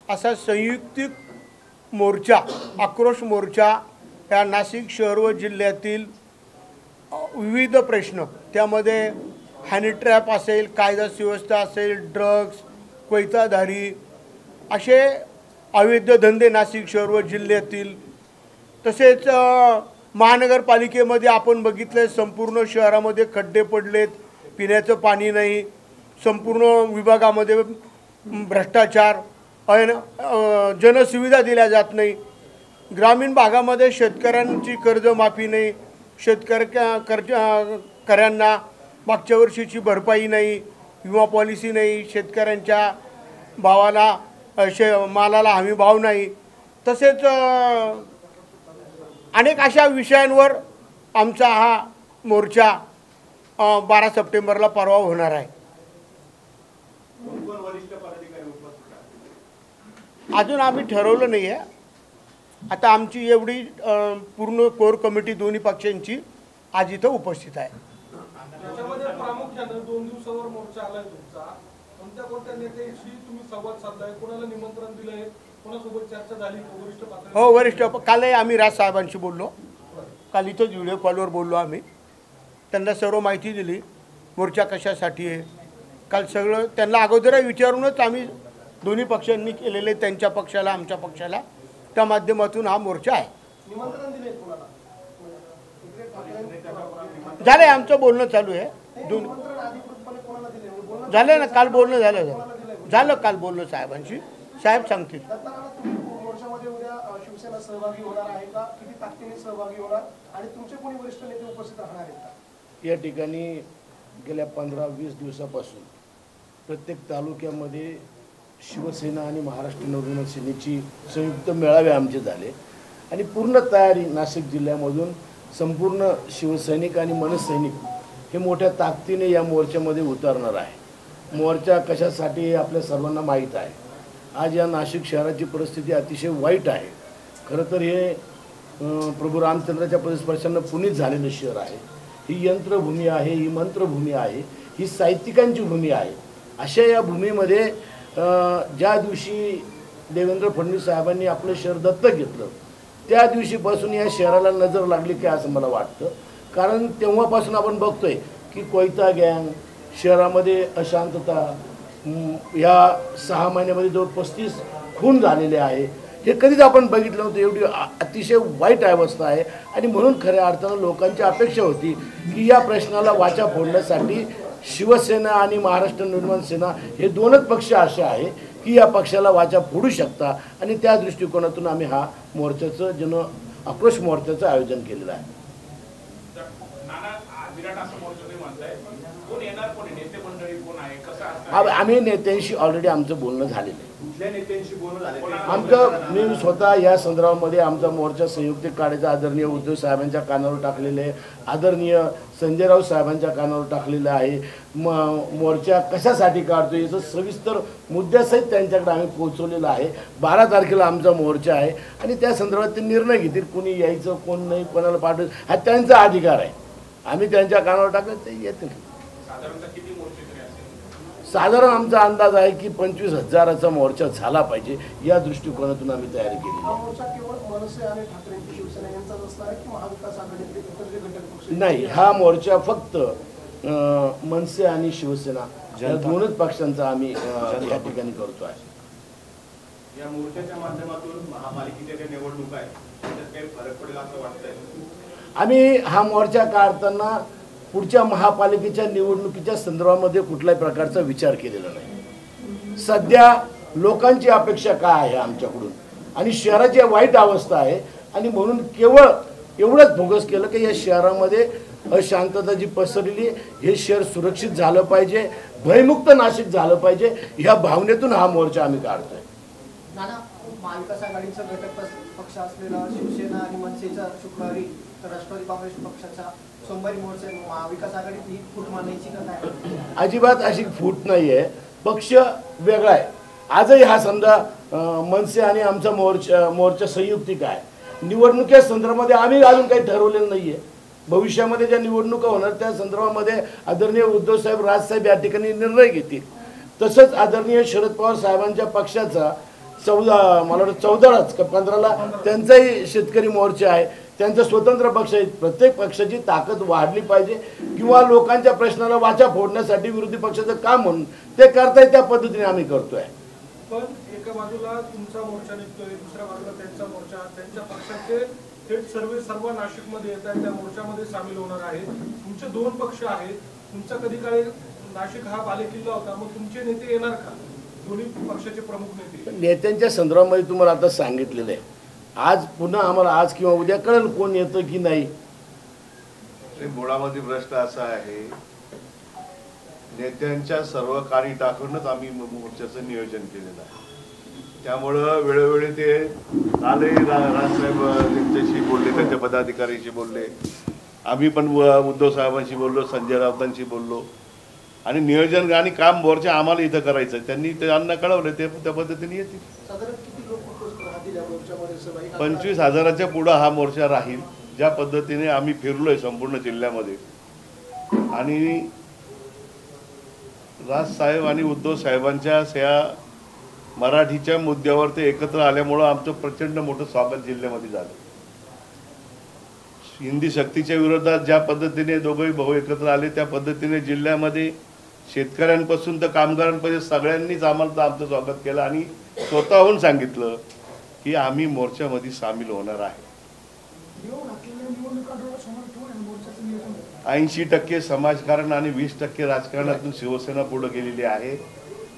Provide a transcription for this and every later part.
असा संयुक्तिक मोर्चा, आक्रोश मोर्चा या नाशिक शहर व जिल्ह्यातील विविध प्रश्न, त्यामध्ये हनी ट्रॅप असेल, कायदा सुव्यवस्था असेल, ड्रग्स, कोयताधारी असे अवैध धंदे नाशिक शहर व जिल्ह्यातील, तसेच महानगरपालिकेमध्ये आपण बघितले संपूर्ण शहरामध्ये खड्डे पडलेत, पिण्याचं पाणी नाही, संपूर्ण विभागामध्ये भ्रष्टाचार, जनसुविधा दिल्या जात नाही, ग्रामीण भागामध्ये शेतकऱ्यांची कर्जमाफी नाही, शेतकऱ्यांना मागच्या वर्षीची भरपाई नाही, विमा पॉलिसी नाही, शेतकऱ्यांच्या भावाला मालाला हमी भाव नाही, तसेच अनेक अशा विषयांवर आमचा हा मोर्चा 12 सप्टेंबरला परवा होणार आहे। अजून आम्ही ठरवलं नाही आहे। आता आमची एवढी पूर्ण कोर कमिटी दोन्ही पक्षांची आज इथं उपस्थित आहे। त्याच्यामध्ये प्रामुख्याने 2 दिवसावर मोर्चा आलाय तुमचा, कोणत्या नेत्यांशी तुम्ही संवाद साधलाय, कोणाला निमंत्रण दिलंय, कोणासोबत चर्चा झाली वरिष्ठ पातळीवर? हो, वरिष्ठ कालही आम्ही राज साहेबांशी बोललो, काल इथंच व्हिडिओ कॉलवर बोललो आम्ही, त्यांना सर्व माहिती दिली मोर्चा कशासाठी आहे। काल सगळं त्यांना अगोदरही विचारूनच आम्ही दोन्ही पक्षांनी केलेले, त्यांच्या पक्षाला आमच्या पक्षाला, त्या माध्यमातून हा मोर्चा आहे। निमंत्रण दिले कोणाला? झालं आहे, आमचं बोलणं चालू आहे। झालं ना, काल बोलणं झालं काल बोलणं साहेबांशी, साहेब सांगतील। मोर्चामध्ये उद्या शिवसेना सहभागी होणार आहे का, किती ताकदीने सहभागी होणार आणि तुमचे कोणी वरिष्ठ नेते उपस्थित राहणार आहेत का? या ठिकाणी गेल्या 15-20 दिवसापासून प्रत्येक तालुक्यामध्ये शिवसेना आणि महाराष्ट्र नवनिर्माण सेनेची संयुक्त मेळावे आमचे झाले आणि पूर्ण तयारी नाशिक जिल्ह्यामधून संपूर्ण शिवसैनिक आणि मनसैनिक हे मोठ्या ताकदीने या मोर्चामध्ये उतरणार आहे। मोर्चा कशासाठी हे आपल्या सर्वांना माहीत आहे। आज या नाशिक शहराची परिस्थिती अतिशय वाईट आहे। खरं तर हे प्रभू रामचंद्राच्या पदस्पर्शानं पुनीत झालेलं शहर आहे। ही यंत्रभूमी आहे, ही मंत्रभूमी आहे, ही साहित्यिकांची भूमी आहे। अशा या भूमीमध्ये ज्या दिवशी देवेंद्र फडणवीस साहेबांनी आपलं शहर दत्तक घेतलं त्या दिवशीपासून या शहराला नजर लागली की असं मला वाटतं। कारण तेव्हापासून आपण बघतोय की कोयता गँग, शहरामध्ये अशांतता, या 6 महिन्यामध्ये जवळ 35 खून झालेले आहे। हे कधीच आपण बघितलं नव्हतं। एवढी अतिशय वाईट अवस्था आहे आणि म्हणून खऱ्या अर्थानं लोकांची अपेक्षा होती की या प्रश्नाला वाचा फोडण्यासाठी शिवसेना आणि महाराष्ट्र नवनिर्माण सेना हे दोनच पक्ष असे आहे की या पक्षाला वाचा फोडू शकता आणि त्या दृष्टिकोनातून आम्ही हा मोर्चाचं आक्रोश मोर्चाचं आयोजन केलेलं आहे। आम्ही नेत्यांशी ऑलरेडी आमचं बोलणं झालेलं आहे। आमचं मी स्वतः या संदर्भामध्ये आमचा मोर्चा संयुक्त काढायचा आदरणीय उद्धव साहेबांच्या कानावर टाकलेले आहे, आदरणीय संजय राऊत साहेबांच्या कानावर टाकलेलं आहे। मोर्चा कशासाठी काढतो याचं सविस्तर मुद्द्यासहित त्यांच्याकडे आम्ही पोहोचवलेलं आहे। 12 तारखेला आमचा मोर्चा आहे आणि त्या संदर्भात ते निर्णय घेतील, कोणी यायचं कोण नाही, कोणाला पाठवायचं हा त्यांचा अधिकार आहे। आम्ही त्यांच्या कानावर टाकलं ते येतील। साधारण आमचा अंदाज आहे की 25,000चा मोर्चा झाला पाहिजे, या दृष्टिकोनातून आम्ही तयारी केली। नाही, हा मोर्चा फक्त मनसे आणि शिवसेना या दोनच पक्षांचा आम्ही या ठिकाणी करतो आहे। या मोर्चाच्या माध्यमातून महापालिकेच्या ज्या निवडणुका आहेत त्यात काही फरक पडेल असं वाटतंय? आम्ही हा मोर्चा काढताना पुढच्या महापालिकेच्या निवडणुकीच्या संदर्भामध्ये कुठल्याही प्रकारचा विचार केलेला नाही। सध्या लोकांची अपेक्षा काय आहे आमच्याकडून आणि शहराची वाईट अवस्था आहे आणि म्हणून केवळ एवढंच फोकस केलं की या शहरामध्ये अशांतता जी पसरलेली हे शहर सुरक्षित झालं पाहिजे, भयमुक्त नाशिक झालं पाहिजे, ह्या भावनेतून हा मोर्चा आम्ही काढतोय। नाना, महाविकास आघाडीचा घटक पक्ष असलेला शिवसेना आणि मनसेचा शुक्रवारी, तर राष्ट्रवादी काँग्रेस पक्षाचा सोमवारी मोर्चा, महाविकास आघाडीत ही फूट मानायची का काय? अजिबात अशी फूट नाही आहे, पक्ष वेगळा आहे। आजही हा समजा मनसे आणि आमचा मोर्चा संयुक्तिक आहे। निवडणुकीच्या संदर्भामध्ये आम्ही अजून काही ठरवलेलं नाही आहे। भविष्यामध्ये ज्या निवडणुका होणार त्या संदर्भामध्ये आदरणीय उद्धव साहेब, राज साहेब या ठिकाणी निर्णय घेतील। तसंच आदरणीय शरद पवार साहेबांच्या पक्षाचा मला वाटतं 14लाच का 15ला त्यांचाही शेतकरी मोर्चा आहे, त्यांचा स्वतंत्र पक्ष आहे. प्रत्येक पक्षाची ताकद वाढली पाहिजे किंवा लोकांच्या प्रश्नाला वाचा फोडण्यासाठी विरोधी पक्षाचं काम म्हणून ते करताय, त्या पद्धतीने आम्ही करतोय. पण एका बाजूला तुमचा मोर्चा निघतोय, दुसऱ्या बाजूला त्यांचा मोर्चा, त्यांच्या पक्षाचे थेट सर्व नाशिकमध्ये येत आहेत, त्या मोर्चामध्ये सामील होणार आहे. तुमचे 2 पक्ष आहेत, तुमचा कधी काळी नाशिक हा बालेकिल्ला होता, मग तुमचे नेते येणार का? दोन्ही पक्षाचे प्रमुख नेते. नेत्यांच्या संदर्भामध्ये तुम्हाला आता सांगितलेलं आहे. आज पुन्हा आम्हाला आज किंवा उद्या कळेल कोण येतं की नाही. मुळामध्ये प्रश्न असा आहे, नेत्यांच्या सर्व कार्य टाकूनच आम्ही मोर्चाचं नियोजन केलेलं आहे. त्यामुळं वेळोवेळी ते आले, राजसाहेब त्यांच्याशी बोलले, त्यांच्या पदाधिकाऱ्यांशी बोलले, आम्ही पण उद्धव साहेबांशी बोललो, संजय राऊतांशी बोललो आणि नियोजन आणि काम मोर्चा आम्हाला इथं करायचं. त्यांनी त्यांना कळवलं, ते त्या पद्धतीने येतील. साधारण किती लोक राहतील या मोर्चामध्ये सहभागी? 25,000च्या पुढं हा मोर्चा राहील. ज्या पद्धतीने आम्ही फिरलोय संपूर्ण जिल्ह्यामध्ये आणि राजसाहेब आणि उद्धव साहेबांच्या या मराठीच्या मुद्द्यावर ते एकत्र आल्यामुळं आमचं प्रचंड मोठं स्वागत जिल्ह्यामध्ये झालं. हिंदी सक्तीच्या विरोधात ज्या पद्धतीने दोघंही भाऊ एकत्र आले, त्या पद्धतीने जिल्ह्यामध्ये शेतकऱ्यांपासून तर कामगारांपर्यंत सगळ्यांनीच आम्हाला आमचं स्वागत केलं आणि स्वतःहून सांगितलं की आम्ही मोर्चामध्ये सामील होणार आहे. 80% समाजकारण आणि 20% राजकारणातून शिवसेना पुढे गेलेली आहे.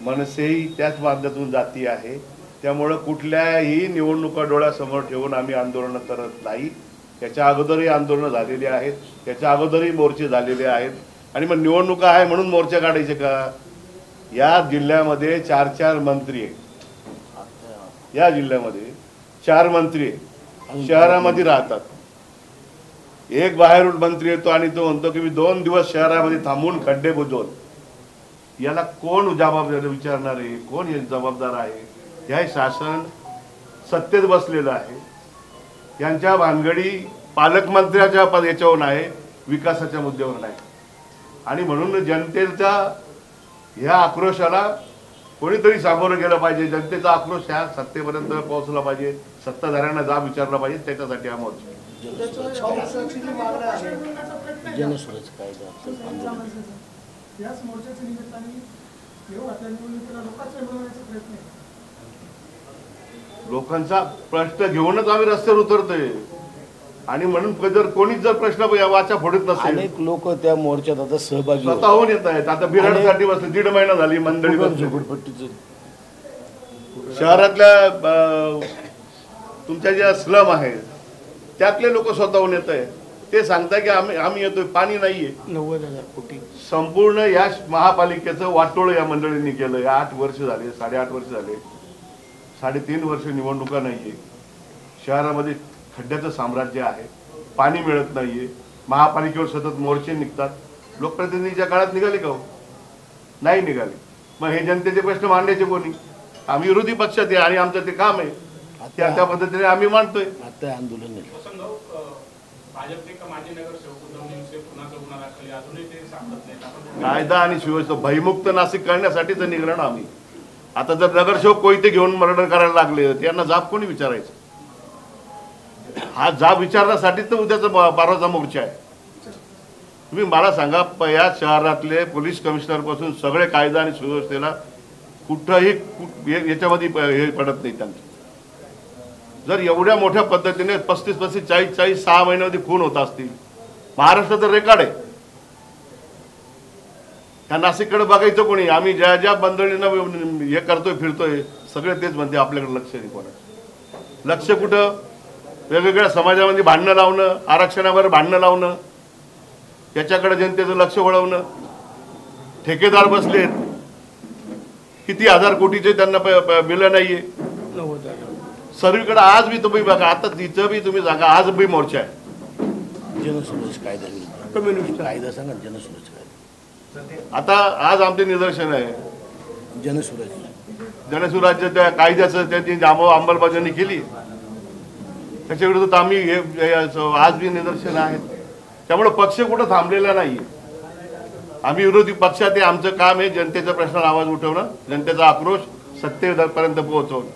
मनसेही त्याच मार्गातून जाती आहे. त्यामुळं कुठल्याही निवडणुका डोळ्यासमोर ठेवून आम्ही आंदोलनं करत नाही. त्याच्या अगोदरही आंदोलनं झालेली आहेत, त्याच्या अगोदरही मोर्चे झालेले आहेत आणि मग निवडणुका आहे म्हणून मोर्चा काढायचे का? या जिल्ह्यामध्ये 4 मंत्री आहेत. या जिल्ह्यामध्ये 4 मंत्री शहरामध्ये राहतात. एक बाहेरून मंत्री येतो आणि तो म्हणतो की मी 2 दिवस शहरामध्ये थांबून खड्डे बुजवून. याला कोण जबाबदारी विचारणार आहे? कोण हे जबाबदार आहे? हे शासन सत्तेत बसलेलं आहे. यांच्या भानगडी पालकमंत्र्याच्या याच्यावर आहे, विकासाच्या मुद्द्यावर नाही. आणि म्हणून जनतेचा ह्या आक्रोशाला कोणीतरी सामोरं गेलं पाहिजे. जनतेचा आक्रोश ह्या सत्तेपर्यंत पोहोचला पाहिजे, सत्ताधाऱ्यांना जाब विचारला पाहिजे. त्याच्यासाठी हा मोर्चा. जनसुरच कायदा याच मोर्चाच्या निमित्ताने लोकांचा प्रयत्न आहे. लोकांचा प्रश्न घेऊनच आम्ही रस्त्यावर उतरतोय आणि म्हणून जर कोणीच जर प्रश्न वाचा फोडत नसेल, अनेक लोक त्या मोर्चात आता सहभागी स्वतः होऊन येत आहेत. आता बिराडसाठी बसले, 1.5 महिना झाली मंडळी बसली. झोपडपट्टीचं शहरातल्या तुमच्या ज्या स्लम आहेत त्यातले लोक स्वतःहून येत आहेत. ते सांगताय की आम्ही येतोय, पाणी नाहीये. 90,000 कोटी संपूर्ण या महापालिकेचं वाटोळं या मंडळींनी केलं. 8 वर्ष झाले, 8.5 वर्ष झाले, 3.5 वर्ष निवडणुका नाहीये. शहरामध्ये खड्ड्याचं साम्राज्य आहे, पाणी मिळत नाहीये. महापालिकेवर सतत मोर्चे निघतात. लोकप्रतिनिधीच्या काळात निघाले का? नाही निघाले. मग हे जनतेचे प्रश्न मांडायचे कोणी? आम्ही विरोधी पक्षात आहे आणि आमचं ते काम आहे. त्या पद्धतीने आम्ही मांडतोय. आता आंदोलन भाजपचे माजी नगरसेवक उद्धव निमसे पुन्हा गुन्हा अजूनही ते सापडत नाहीत. कायदा आणि सुव्यवस्था भयमुक्त नाशिक करण्यासाठीच निघणार आम्ही. आता जर नगरसेवक कोयते घेऊन मर्डर करायला लागले, त्यांना जाब कोणी विचारायचं? हा जाब विचारण्यासाठीच तर उद्याचा 12चा मोर्चा आहे. तुम्ही मला सांगा, या शहरातले पोलीस कमिशनर पासून सगळे कायदा आणि सुव्यवस्थेला कुठंही याच्यामध्ये हे पडत नाही त्यांचं. जर एवढ्या मोठ्या पद्धतीने 35, 40, 6 महिन्यामध्ये खून होत असतील, महाराष्ट्राचं रेकॉर्ड आहे. त्या नाशिककडे बघायचं कोणी? आम्ही ज्या बंदळीनं हे करतोय फिरतोय सगळे तेच म्हणते आपल्याकडे लक्ष नाही. कोणाचं लक्ष कुठं? वेगवेगळ्या समाजामध्ये भांडणं लावणं, आरक्षणावर भांडणं लावणं, याच्याकडे जनतेचं लक्ष वळवणं. ठेकेदार बसलेत, किती 1000 कोटीचे त्यांना बिलं नाहीये. 90,000 सर्वीकडे आज बी तुम्ही बघा, आता तिथं बी तुम्ही सांगा, आज बी मोर्चा आहे. जनसुरच कायदा कम्युनिस्ट कायदा सांगा. जनसुरच कायदा आता आज आमचे निदर्शन आहे. जनसुराज्य त्या कायद्याचं त्यांनी अंमलबजावणी केली, त्याच्या विरोधात आम्ही आज बी निदर्शन आहेत. त्यामुळे पक्ष कुठं थांबलेला नाही. आम्ही विरोधी पक्षात आहे. आमचं काम आहे जनतेच्या प्रश्नाला आवाज उठवणं, जनतेचा आक्रोश सत्तेपर्यंत पोहोचवणं.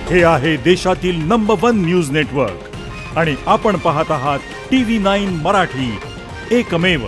हे आहे देशातील नंबर 1 न्यूज नेटवर्क आणि आपण पाहत आहात TV9 मराठी, एकमेव.